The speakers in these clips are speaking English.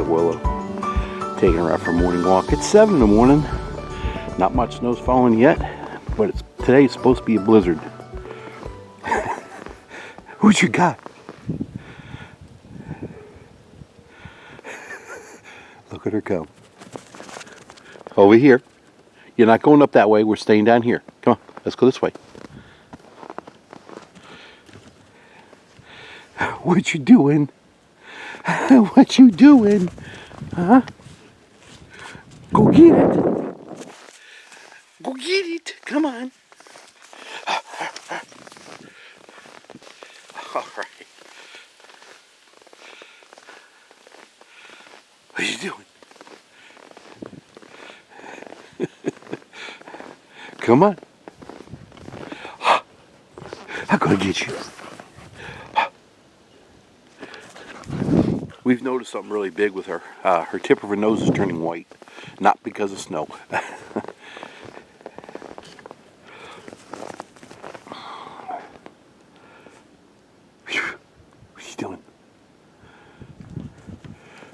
at Willow. Taking her out for a morning walk. It's 7 in the morning. Not much snow's falling yet, but today's supposed to be a blizzard. What you got? Look at her go. Over here. You're not going up that way. We're staying down here. Come on, let's go this way. What you doing? What you doing? Huh? Go get it. Go get it. Come on. All right. What you doing? Come on. I'm gonna get you. We've noticed something really big with her. Her tip of her nose is turning white. Not because of snow. What are you doing?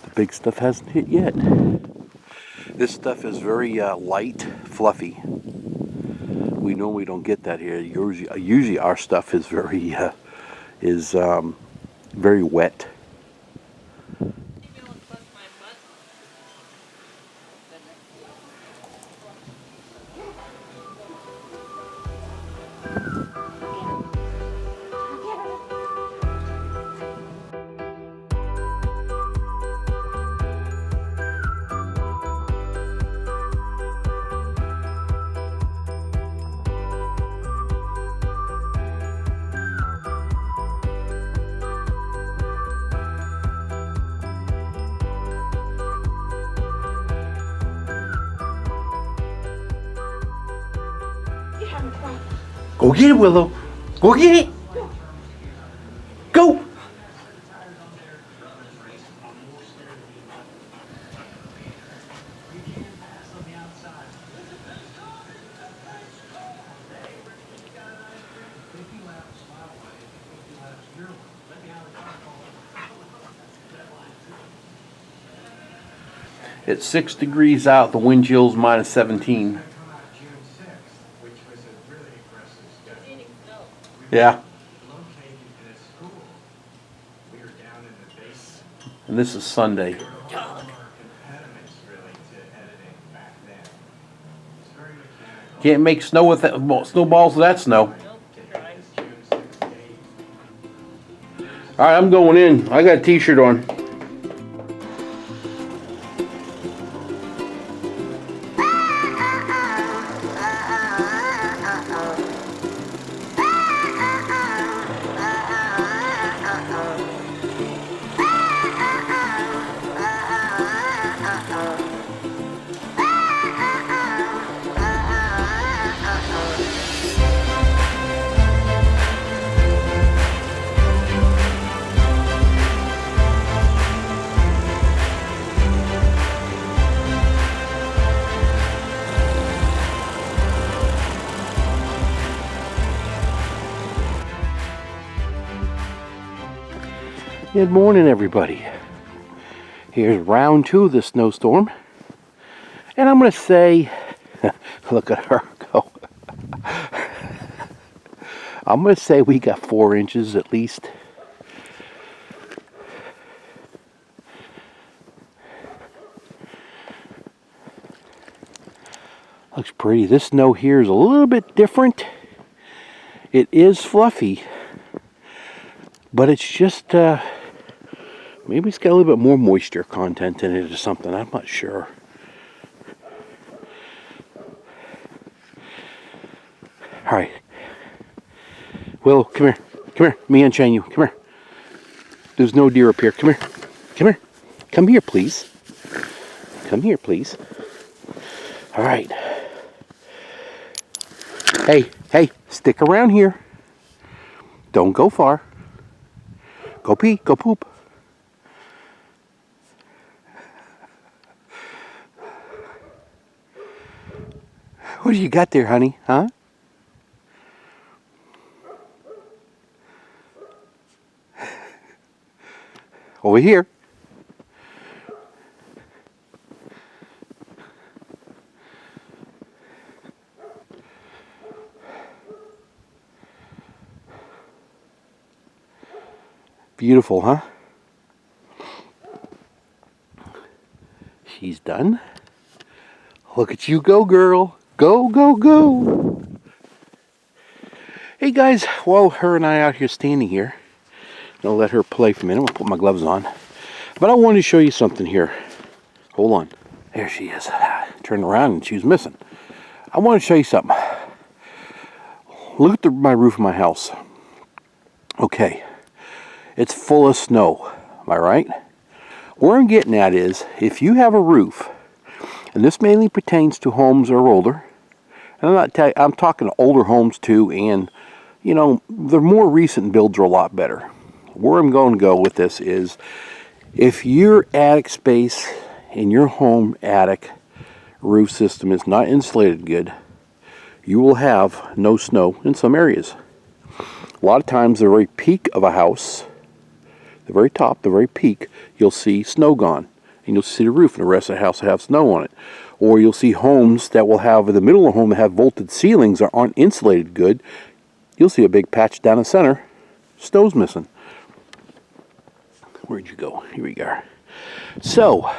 The big stuff hasn't hit yet. This stuff is very light, fluffy. We normally don't get that here. Usually our stuff is very wet. Go get it, Willow. Go get it. Go. It's 6 degrees out. The wind chill's minus 17. Yeah. And this is Sunday. Can't make snow with that, snowballs with that snow. Alright, I'm going in. I got a t-shirt on. Good morning, everybody. Here's round 2 of the snowstorm. And I'm going to say, look at her go. I'm going to say we got 4 inches at least. Looks pretty. This snow here is a little bit different. It is fluffy. But it's just, maybe it's got a little bit more moisture content in it or something. I'm not sure. All right. Willow, come here. Come here. Let me unchain you. Come here. There's no deer up here. Come here. Come here. Come here, please. Come here, please. All right. Hey, hey, stick around here. Don't go far. Go pee, go poop. What do you got there, honey? Huh? Over here. Beautiful, huh? She's done. Look at you go, girl. Go, go, go. Hey guys, while her and I out here standing here, I'll let her play for a minute. I'll put my gloves on. But I wanted to show you something here. Hold on. There she is. Turned around and she was missing. I want to show you something. Look at my roof of my house. Okay. It's full of snow. Am I right? Where I'm getting at is, if you have a roof, and this mainly pertains to homes that are older, and I'm talking older homes too, and you know, the more recent builds are a lot better. Where I'm going to go with this is, if your attic space in your home attic roof system is not insulated good, you will have no snow in some areas. A lot of times, the very peak of a house, the very top, the very peak, you'll see snow gone. And you'll see the roof, and the rest of the house will have snow on it. Or you'll see homes that will have, in the middle of the home, that have vaulted ceilings that aren't insulated good. You'll see a big patch down the center. Snow's missing. Where'd you go? Here we go. So,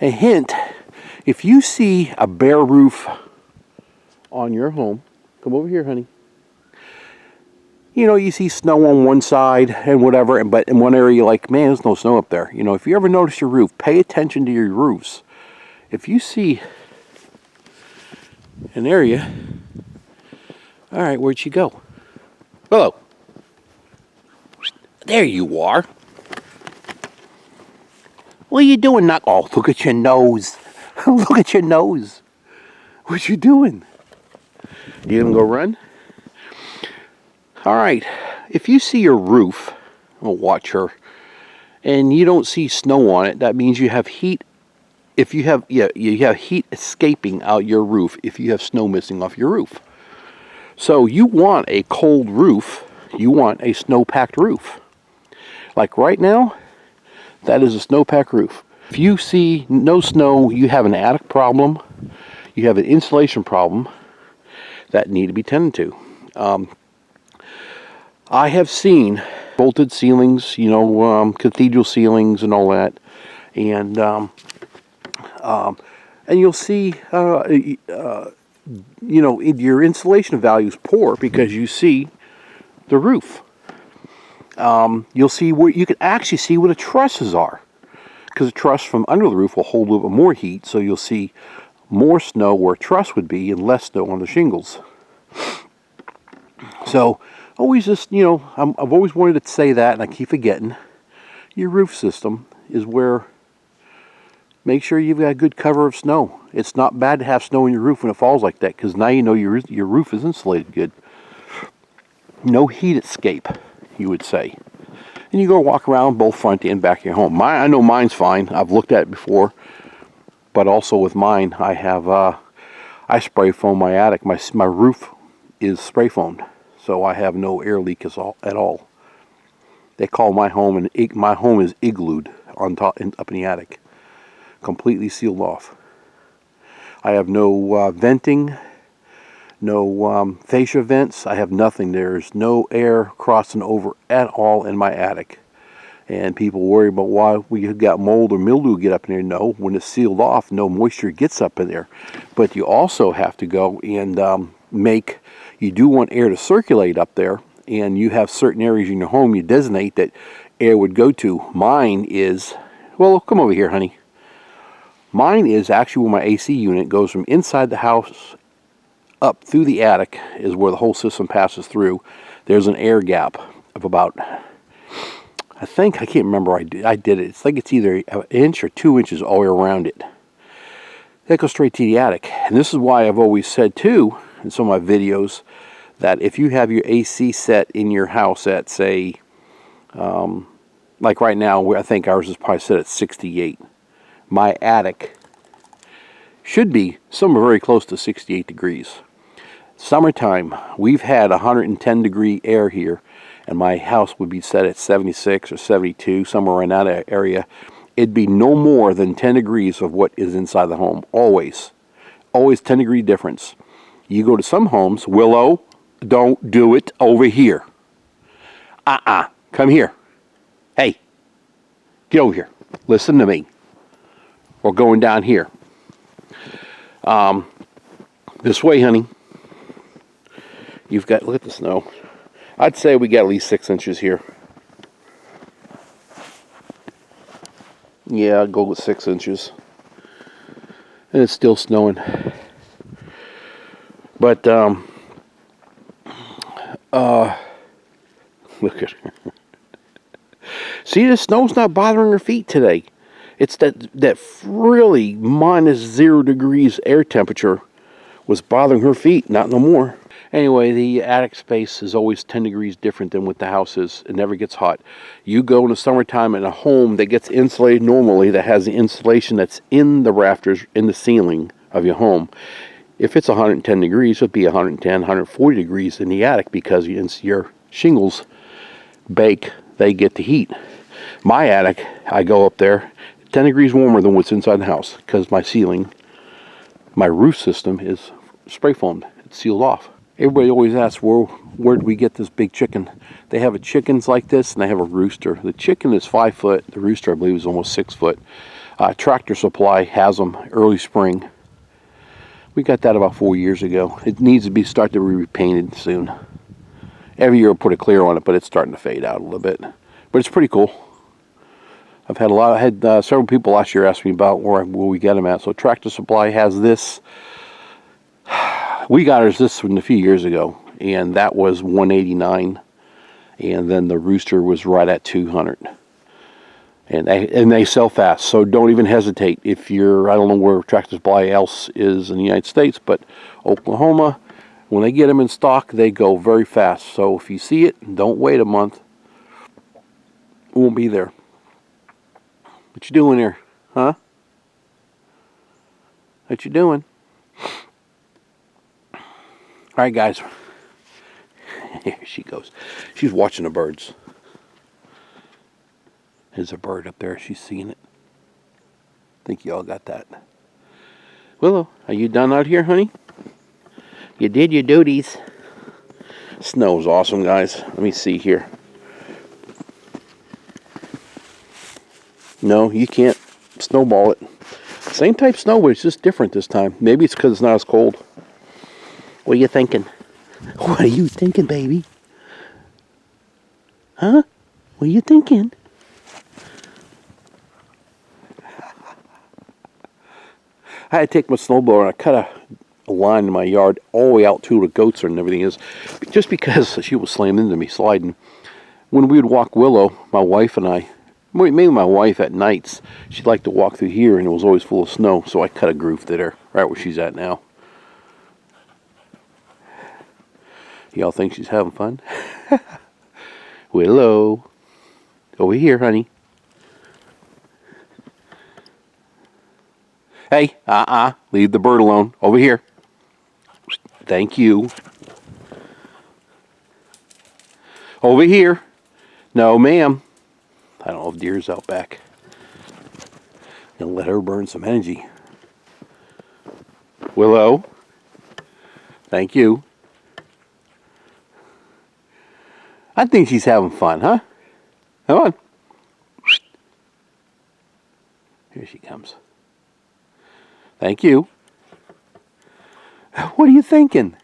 a hint, if you see a bare roof on your home, come over here, honey. You know, you see snow on one side and whatever, but in one area you're like, man, there's no snow up there. You know, if you ever notice your roof, pay attention to your roofs. If you see an area, all right, where'd she go? Willow. There you are. What are you doing? Not, oh, look at your nose. Look at your nose. What you doing? You gonna go run? All right, if you see your roof, I'll watch her, and you don't see snow on it, that means you have heat. If you have, you have heat escaping out your roof if you have snow missing off your roof. So you want a cold roof, you want a snow-packed roof. Like right now, that is a snow-packed roof. If you see no snow, you have an attic problem, you have an insulation problem that need to be tended to. I have seen vaulted ceilings, you know, cathedral ceilings and all that, and you'll see, you know, your insulation value is poor because you see the roof. You'll see where you can actually see where the trusses are, because the truss from under the roof will hold a little bit more heat, so you'll see more snow where a truss would be and less snow on the shingles. So always just, you know, I've always wanted to say that, and I keep forgetting. Your roof system is where, make sure you've got a good cover of snow. It's not bad to have snow in your roof when it falls like that, because now you know your roof is insulated good. No heat escape, you would say. And you go walk around both front and back of your home. I know mine's fine. I've looked at it before. But also with mine, I have, I spray foam my attic. My roof is spray foamed. So I have no air leak at all. They call my home, my home is iglooed on top, up in the attic. Completely sealed off. I have no venting, no fascia vents. I have nothing. There's no air crossing over at all in my attic. And people worry about why we got mold or mildew get up in there. No, when it's sealed off, no moisture gets up in there. But you also have to go and you do want air to circulate up there, and you have certain areas in your home you designate that air would go to. Mine is, well, come over here, honey. Mine is actually where my AC unit goes from inside the house up through the attic is where the whole system passes through. There's an air gap of about, I can't remember, I did it. It's like it's either an inch or 2 inches all the way around it. That goes straight to the attic. And this is why I've always said too, in some of my videos, that if you have your AC set in your house at, say, like right now, I think ours is probably set at 68. My attic should be somewhere very close to 68 degrees. Summertime, we've had 110 degree air here, and my house would be set at 76 or 72, somewhere in that area. It'd be no more than 10 degrees of what is inside the home, always. Always 10 degree difference. You go to some homes, Willow, don't do it over here. Come here. Get over here. Listen to me. We're going down here. This way, honey. You've got, look at the snow. I'd say we got at least 6 inches here. Yeah, I'll go with 6 inches. And it's still snowing. But, look at her. See, the snow's not bothering her feet today. It's that really minus 0 degrees air temperature was bothering her feet, not no more. Anyway, the attic space is always 10 degrees different than what the house is. It never gets hot. You go in the summertime in a home that gets insulated normally, that has the insulation that's in the rafters, in the ceiling of your home. If it's 110 degrees, it'll be 110, 140 degrees in the attic because your shingles bake, they get the heat. My attic, I go up there, 10 degrees warmer than what's inside the house because my ceiling, my roof system is spray foamed. It's sealed off. Everybody always asks, where do we get this big chicken? They have chickens like this, and they have a rooster. The chicken is 5 foot. The rooster, I believe, is almost 6 foot. Tractor Supply has them early spring. We got that about 4 years ago. It needs to start to be repainted soon. Every year I'll put a clear on it, but it's starting to fade out a little bit. But it's pretty cool. I had several people last year ask me about where we get them at. So Tractor Supply has this. We got ours this one a few years ago, and that was $189, and then the rooster was right at $200. And they sell fast, so don't even hesitate. If you're, I don't know where Tractor Supply else is in the United States, but Oklahoma, when they get them in stock, they go very fast. So if you see it, don't wait a month. It won't be there. What you doing here, huh? What you doing? All right, guys. Here she goes. She's watching the birds. There's a bird up there. She's seeing it. I think y'all got that. Willow, are you done out here, honey? You did your duties. Snow's awesome, guys. Let me see here. No, you can't snowball it. Same type snow, but it's just different this time. Maybe it's because it's not as cold. What are you thinking? What are you thinking, baby? Huh? What are you thinking? I had to take my snowblower and I cut a line in my yard all the way out to the goats and everything is, just because she was slamming into me, sliding. When we would walk Willow, my wife and I, maybe my wife at nights, she'd like to walk through here and it was always full of snow, so I cut a groove through there, right where she's at now. Y'all think she's having fun? Willow, over here, honey. Hey, leave the bird alone. Over here. Thank you. Over here. No, ma'am. I don't know if deer's out back. Gonna let her burn some energy. Willow. Thank you. I think she's having fun, huh? Come on. Here she comes. Thank you. What are you thinking?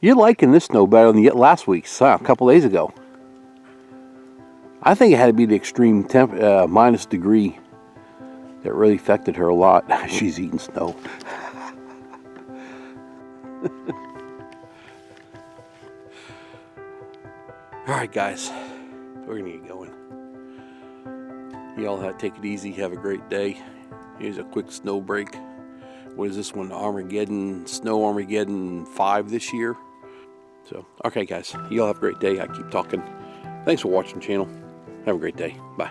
You're liking this snow better than last week's, a couple days ago. I think it had to be the extreme minus degree that really affected her a lot. She's eating snow. Alright guys, we're going to get going. Y'all take it easy, have a great day. Here's a quick snow break. What is this one? Armageddon, Snow Armageddon 5 this year. So, okay guys, y'all have a great day. I keep talking. Thanks for watching the channel. Have a great day. Bye.